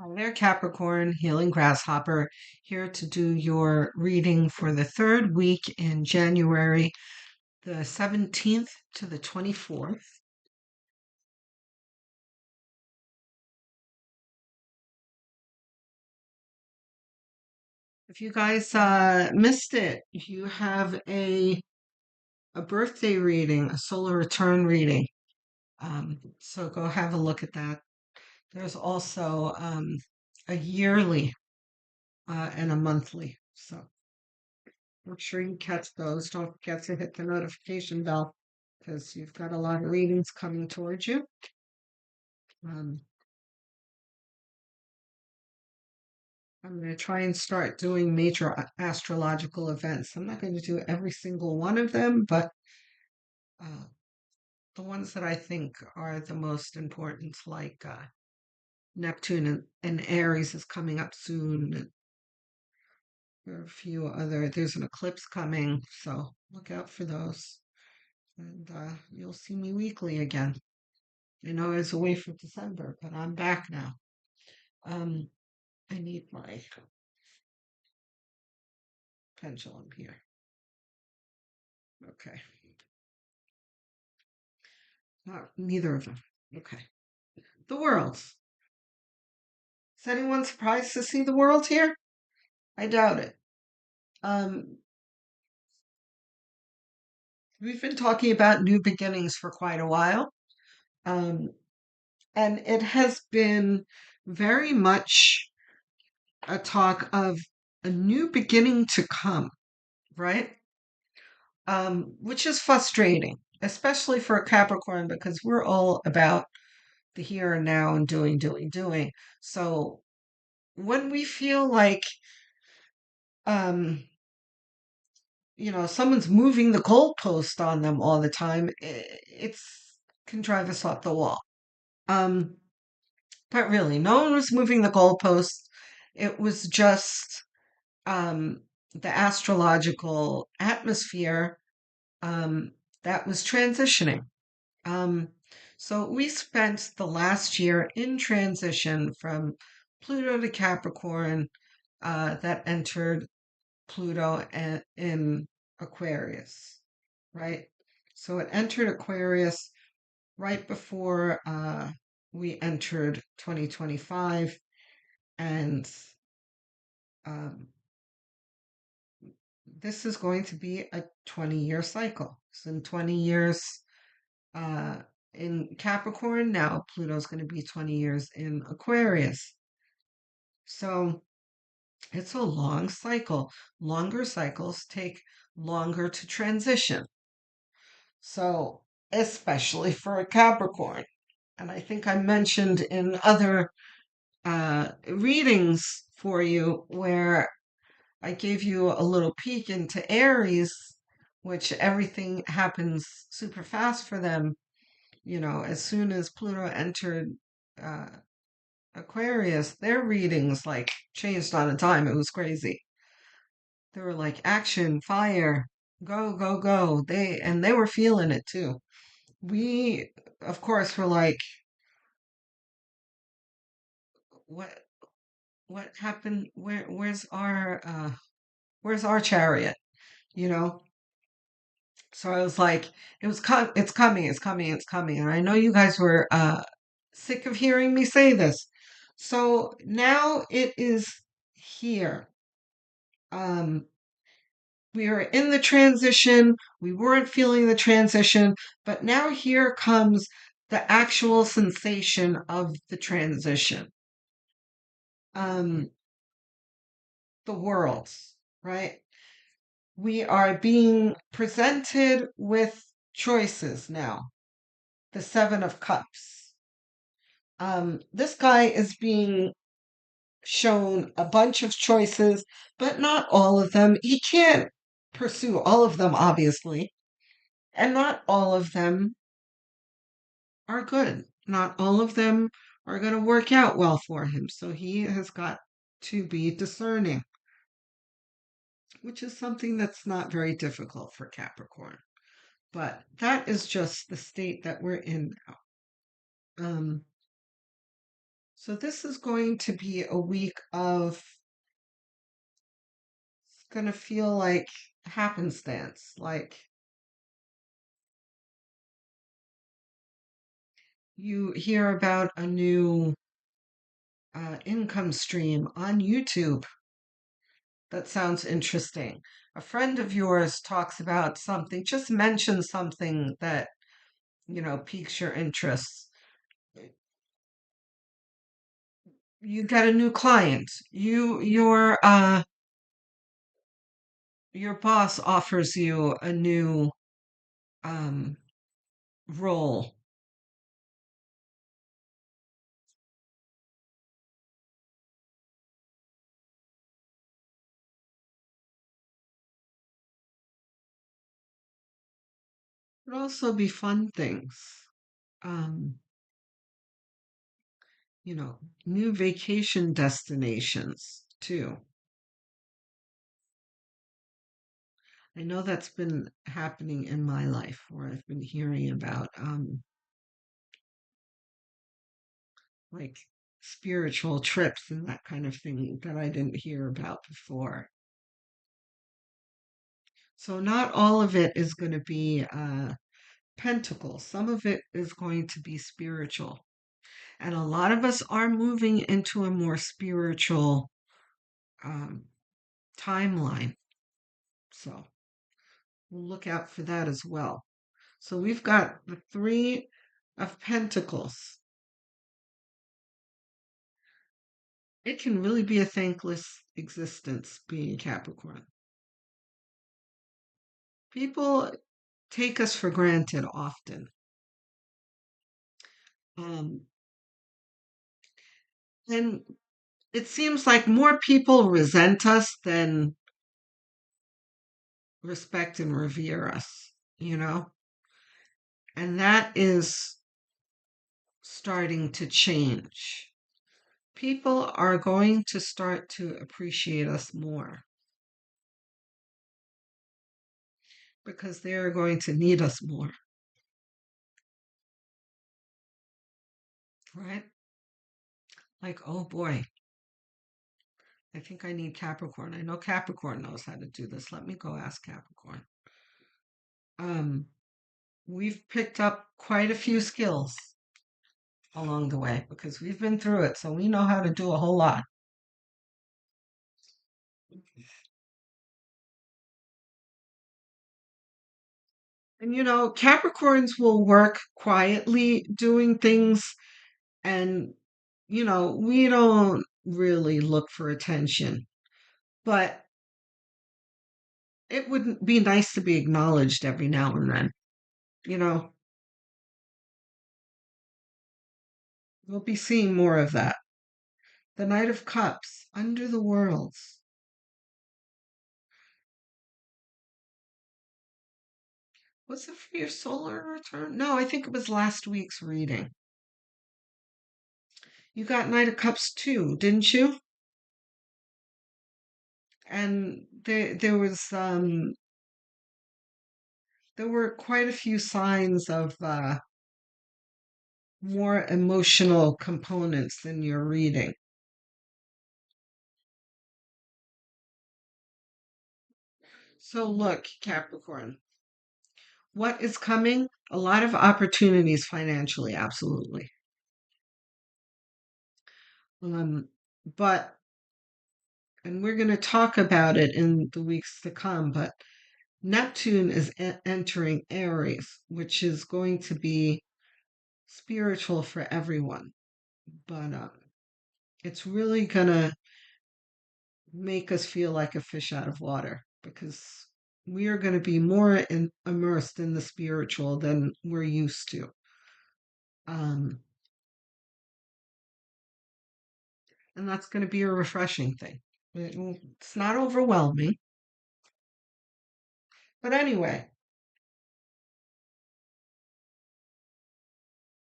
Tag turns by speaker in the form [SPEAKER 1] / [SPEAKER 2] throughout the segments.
[SPEAKER 1] Hi there, Capricorn, Healing Grasshopper, here to do your reading for the third week in January, the 17th to the 24th. If you guys missed it, you have a birthday reading, a solar return reading. So go have a look at that. There's also a yearly and a monthly. So make sure you catch those. Don't forget to hit the notification bell because you've got a lot of readings coming towards you. Um, I'm going to try and start doing major astrological events. I'm not going to do every single one of them, but uh, the ones that I think are the most important, like Neptune and Aries is coming up soon. And there are a few other, there's an eclipse coming, so look out for those. And you'll see me weekly again. I know I was away from December, but I'm back now. Um, I need my pendulum here. Okay. Not neither of them. Okay. The worlds. Is anyone surprised to see the world here? I doubt it. Um, we've been talking about new beginnings for quite a while. Um, and it has been very much a talk of a new beginning to come, right? Which is frustrating, especially for a Capricorn because we're all about the here and now and doing, doing, doing. So when we feel like um someone's moving the goalpost on them all the time, it's can drive us off the wall. Um, but really, no one was moving the goalpost. It was just um, the astrological atmosphere um, that was transitioning. Um, so we spent the last year in transition from Pluto to Capricorn that entered Pluto in Aquarius, right? So it entered Aquarius right before we entered 2025, and um, this is going to be a 20-year cycle. So in 20 years uh, in Capricorn, now Pluto's going to be 20 years in Aquarius. So it's a long cycle. Longer cycles take longer to transition. So, especially for a Capricorn. And I think I mentioned in other readings for you where I gave you a little peek into Aries, which everything happens super fast for them. As soon as Pluto entered uh, Aquarius, their readings like changed on a dime. It was crazy. They were like action, fire, go, go, go. They were feeling it too. We, of course, were like, what what happened? Where's our chariot? You know? So I was like, it's coming, it's coming, it's coming. And I know you guys were sick of hearing me say this. So now it is here. Um, we are in the transition. We weren't feeling the transition, but now here comes the actual sensation of the transition. Um, the worlds, right? We are being presented with choices now. The Seven of Cups. This guy is being shown a bunch of choices, but not all of them. He can't pursue all of them, obviously, and not all of them are good. Not all of them are going to work out well for him. So he has got to be discerning, which is something that's not very difficult for Capricorn. But that is just the state that we're in now. Um, So this is going to be a week of, it's going to feel like happenstance, like you hear about a new income stream on YouTube. That sounds interesting. A friend of yours talks about something, just mention something that, piques your interest. You get a new client. Your boss offers you a new um role. Could also be fun things. Um, you know, New vacation destinations too. I know that's been happening in my life where I've been hearing about like spiritual trips and that kind of thing that I didn't hear about before. So not all of it is going to be pentacles. Some of it is going to be spiritual. And a lot of us are moving into a more spiritual um, timeline. So we'll look out for that as well. So we've got the Three of Pentacles. It can really be a thankless existence being Capricorn. People take us for granted often. Um, and it seems like more people resent us than respect and revere us, you know? And that is starting to change. People are going to start to appreciate us more because they are going to need us more, right? Like, oh boy, I think I need Capricorn. I know Capricorn knows how to do this. Let me go ask Capricorn. Um, we've picked up quite a few skills along the way because we've been through it, so we know how to do a whole lot. And Capricorns will work quietly doing things, and we don't really look for attention, but it would be nice to be acknowledged every now and then. You know, we'll be seeing more of that. The Knight of Cups, under the worlds. Was it for your solar return? No, I think it was last week's reading. You got Knight of Cups too, didn't you? And there were quite a few signs of more emotional components than your reading. So look, Capricorn, what is coming? A lot of opportunities financially, absolutely. Um, but and we're going to talk about it in the weeks to come, but Neptune is entering Aries, which is going to be spiritual for everyone. But it's really going to make us feel like a fish out of water because we are going to be more immersed in the spiritual than we're used to. Um, and that's going to be a refreshing thing. It's not overwhelming. But anyway,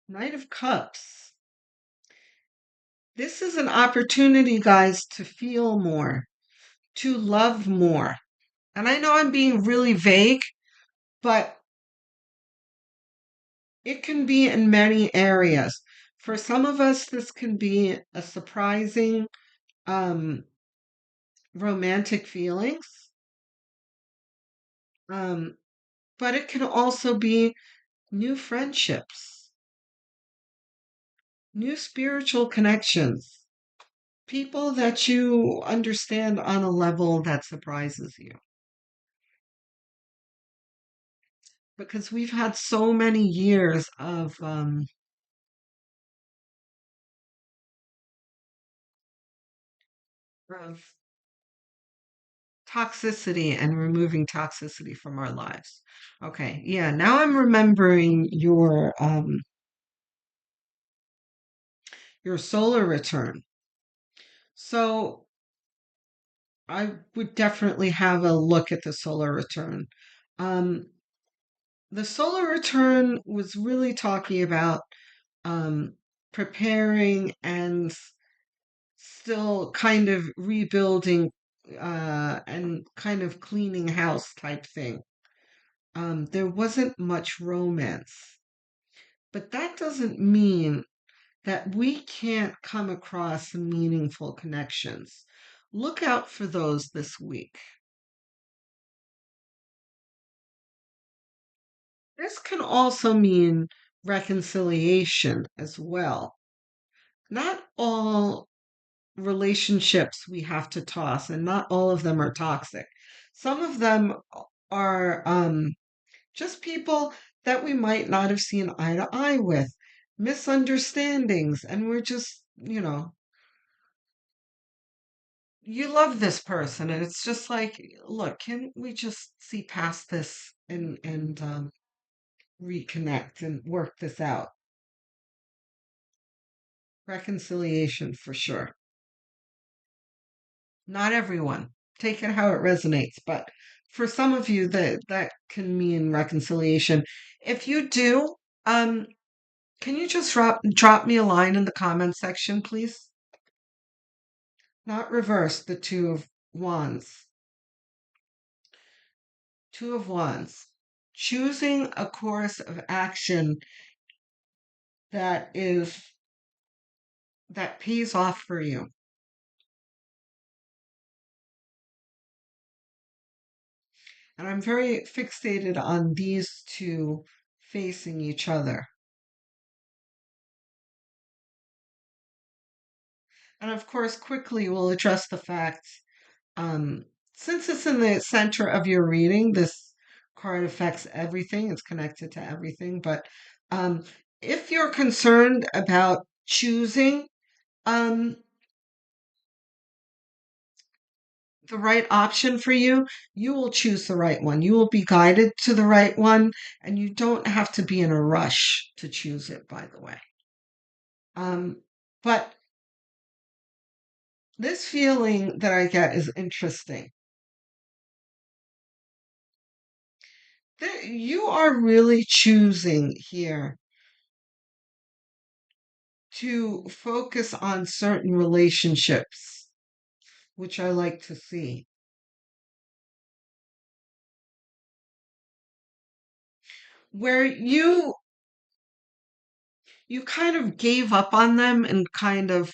[SPEAKER 1] Knight of Cups. This is an opportunity, guys, to feel more, to love more. And I know I'm being really vague, but it can be in many areas. For some of us, this can be a surprising um, romantic feelings, um, but it can also be new friendships, new spiritual connections, people that you understand on a level that surprises you. Because we've had so many years of toxicity and removing toxicity from our lives. Okay, yeah, now I'm remembering your solar return. So I would definitely have a look at the solar return. Um, the solar return was really talking about um, preparing and still kind of rebuilding and kind of cleaning house type thing. There wasn't much romance, but that doesn't mean that we can't come across meaningful connections. Look out for those this week. This can also mean reconciliation as well. Not all relationships we have to toss, and not all of them are toxic. Some of them are just people that we might not have seen eye to eye with, misunderstandings, and we're just, you love this person, and it's just like, look, can we just see past this and reconnect and work this out? Reconciliation for sure. Not everyone. Take it how it resonates, but for some of you that can mean reconciliation. If you do, um, can you just drop me a line in the comment section, please? Not reverse the two of wands. Two of wands. Choosing a course of action that is that pays off for you. And I'm very fixated on these two facing each other. And of course, quickly we'll address the facts. Um, since it's in the center of your reading, this card affects everything. It's connected to everything. But um, if you're concerned about choosing um, the right option for you, you will choose the right one. You will be guided to the right one, and you don't have to be in a rush to choose it, by the way. But this feeling that I get is interesting. You are really choosing here to focus on certain relationships, which I like to see, where you kind of gave up on them and kind of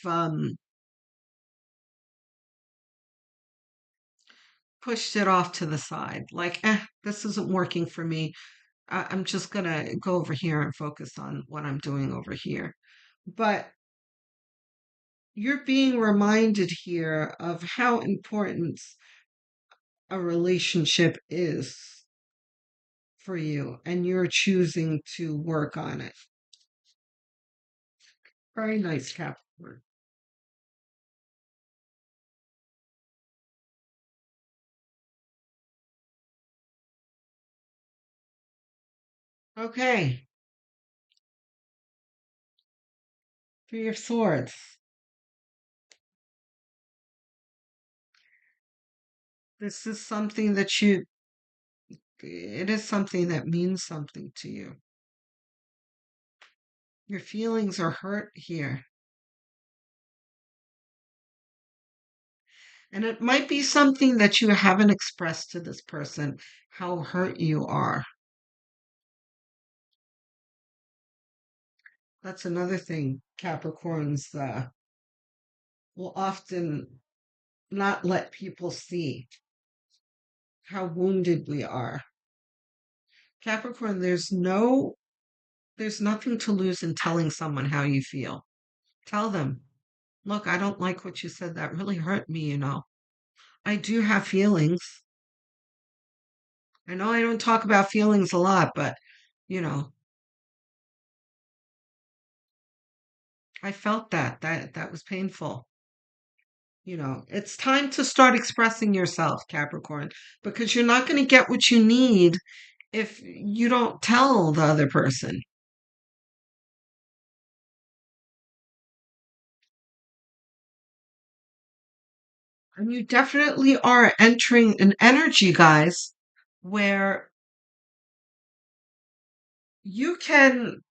[SPEAKER 1] pushed it off to the side. Like, this isn't working for me. I'm just gonna go over here and focus on what I'm doing over here. But you're being reminded here of how important a relationship is for you, and you're choosing to work on it. Very nice, Capricorn. Okay, Three of Swords. This is something that it is something that means something to you. Your feelings are hurt here. And it might be something that you haven't expressed to this person, how hurt you are. That's another thing Capricorns will often not let people see how wounded we are. Capricorn, there's nothing to lose in telling someone how you feel. Tell them, look, I don't like what you said. That really hurt me. I do have feelings. I know I don't talk about feelings a lot, but you know, I felt that. That was painful. It's time to start expressing yourself, Capricorn, because you're not going to get what you need if you don't tell the other person. And you definitely are entering an energy, guys, where you can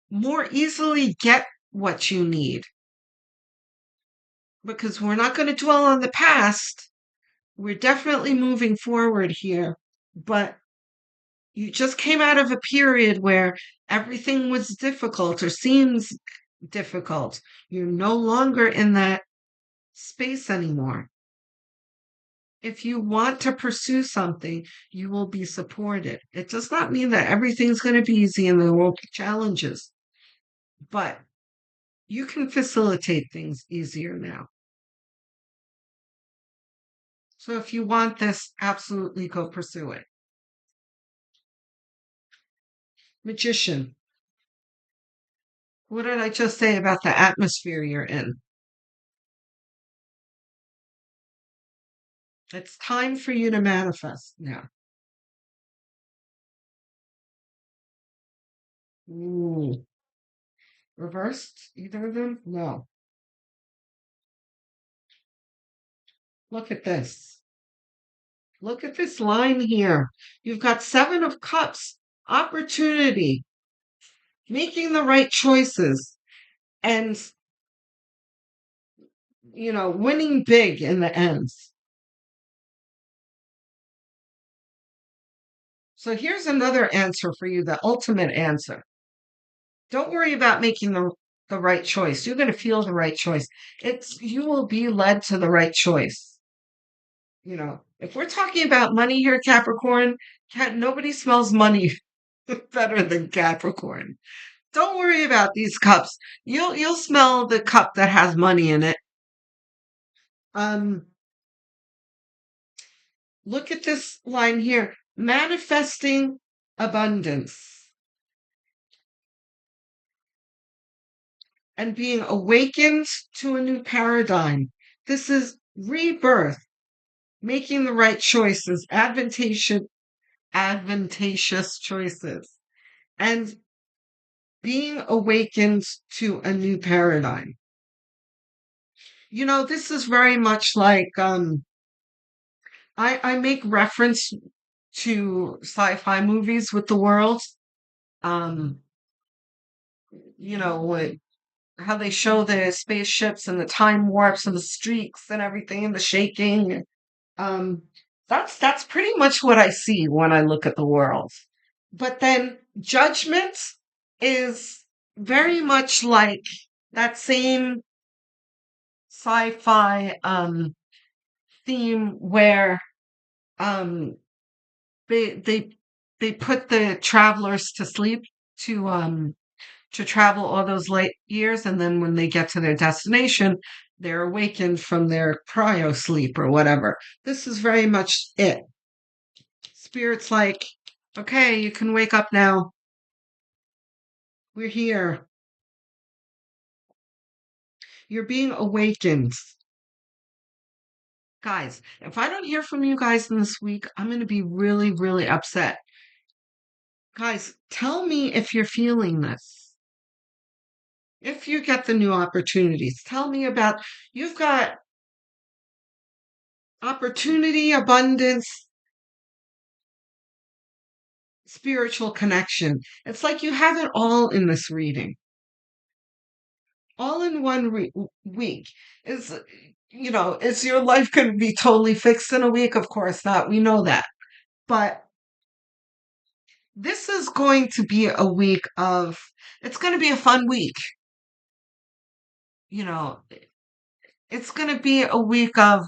[SPEAKER 1] more easily get what you need because we're not going to dwell on the past. We're definitely moving forward here, but you just came out of a period where everything was difficult or seems difficult. You're no longer in that space anymore. If you want to pursue something, you will be supported. It does not mean that everything's going to be easy and there won't be challenges, but you can facilitate things easier now. So if you want this, absolutely go pursue it. Magician. What did I just say about the atmosphere you're in? It's time for you to manifest now. Ooh. Reversed? Either of them? No. Look at this. Look at this line here. You've got Seven of Cups, opportunity, making the right choices, and, winning big in the end. So here's another answer for you, the ultimate answer. Don't worry about making the right choice. You're going to feel the right choice. You will be led to the right choice. If we're talking about money here, Capricorn, nobody smells money better than Capricorn. Don't worry about these cups. You'll smell the cup that has money in it. Um, Look at this line here. Manifesting abundance and being awakened to a new paradigm. This is rebirth, making the right choices, advantageous choices, and being awakened to a new paradigm. This is very much like I make reference to sci-fi movies with the world. Um, what how they show the spaceships and the time warps and the streaks and everything and the shaking. Um, that's pretty much what I see when I look at the world. But then judgment is very much like that same sci-fi theme where um they they they put the travelers to sleep to travel all those light years, and then when they get to their destination, they're awakened from their cryo sleep or whatever. This is very much it. Spirit's like, okay, you can wake up now. We're here. You're being awakened. Guys, if I don't hear from you guys in this week, I'm going to be really, really upset. Guys, tell me if you're feeling this. If you get the new opportunities, tell me about you've got opportunity, abundance, spiritual connection. It's like you have it all in this reading, all in one week. Is is your life going to be totally fixed in a week? Of course not. We know that. But this is going to be a week it's going to be a fun week. you know, it's going to be a week of,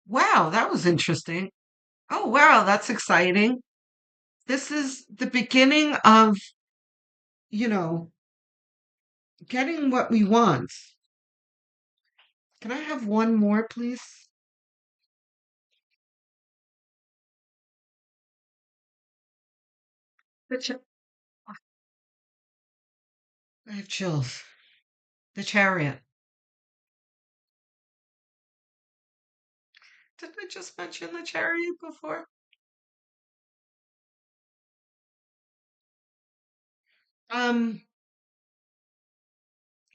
[SPEAKER 1] wow, that was interesting. Oh, wow, that's exciting. This is the beginning of, you know, getting what we want. Can I have one more, please? The cha- I have chills. The chariot. Didn't I just mention the chariot before? Um,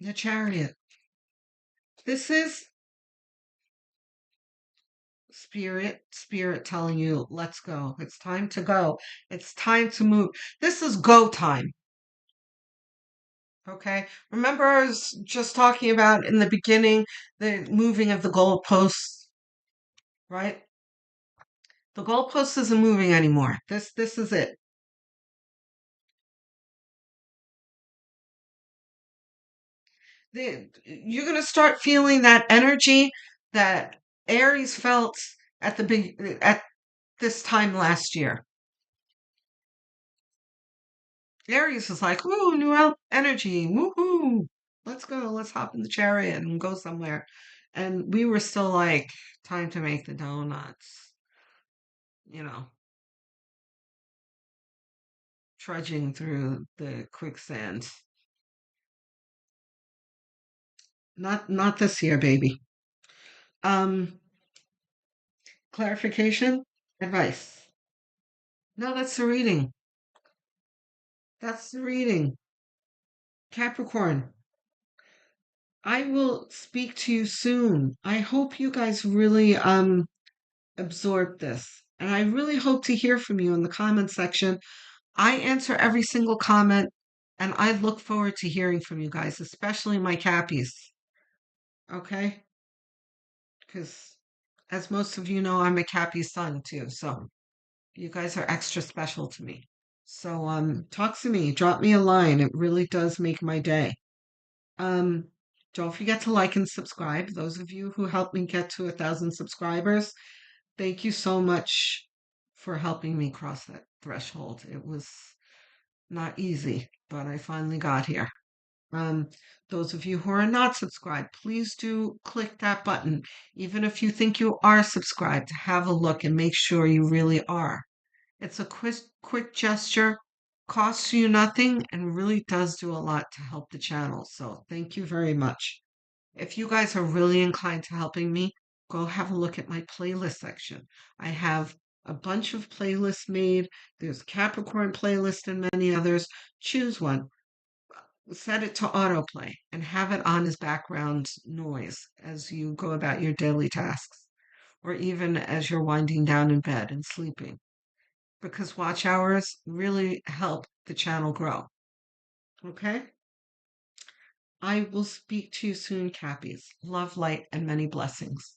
[SPEAKER 1] the chariot. This is spirit telling you, let's go. It's time to go. It's time to move. This is go time. Okay. Remember, I was just talking about in the beginning the moving of the goalposts, right? The goalpost isn't moving anymore. This is it. You're gonna start feeling that energy that Aries felt at this time last year. Aries was like, "Ooh, energy, woohoo! Let's go, let's hop in the chariot and go somewhere." And we were still like, "Time to make the donuts," you know, trudging through the quicksand. Not this year, baby. Um, clarification, advice. No, that's the reading. That's the reading. Capricorn, I will speak to you soon. I hope you guys really absorb this. And I really hope to hear from you in the comment section. I answer every single comment and I look forward to hearing from you guys, especially my Cappies. Okay? Because as most of you know, I'm a Cappy son too. So you guys are extra special to me. So talk to me, drop me a line. It really does make my day. Um, don't forget to like and subscribe. Those of you who helped me get to 1,000 subscribers, thank you so much for helping me cross that threshold. It was not easy, but I finally got here. Um, those of you who are not subscribed, please do click that button. Even if you think you are subscribed, have a look and make sure you really are. It's a quick gesture, costs you nothing, and really does do a lot to help the channel. So thank you very much. If you guys are really inclined to helping me, go have a look at my playlist section. I have a bunch of playlists made. There's Capricorn playlist and many others. Choose one, set it to autoplay, and have it on as background noise as you go about your daily tasks, or even as you're winding down in bed and sleeping, because watch hours really help the channel grow. Okay? I will speak to you soon, Cappies. Love, light, and many blessings.